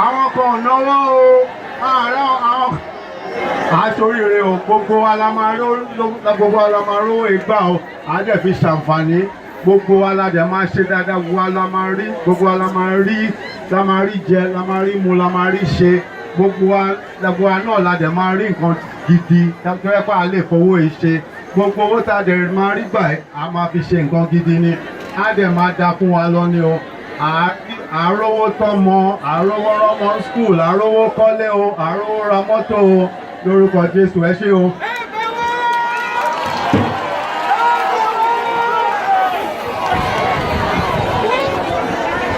àwọn kan náwó o àwọn aṣoríire o gbogbo wa la máa rówó ìgbà o àjẹ́ fi ṣàǹfààní gbogbo wa la dẹ̀ máa ṣe dáadáa gbogbo wa la máa rí gbogbo wa la máa rí jẹ la máa rí mu la máa rí ṣe gbogbo wa náà la dẹ̀ máa rí nǹkan gidi tó yẹ pé a lè fowó yìí ṣe gbogbo owó tá a dẹ̀ máa rí gbà á máa fi ṣe nǹkan gidi ni á dẹ̀ máa da fún wa lọ ni o àárówó tọ́mọ àárówó rọ́mọ skul àárówó kọ́lé o àárówó ra mọ́tò o lórúkọ Jésù ẹ ṣé o.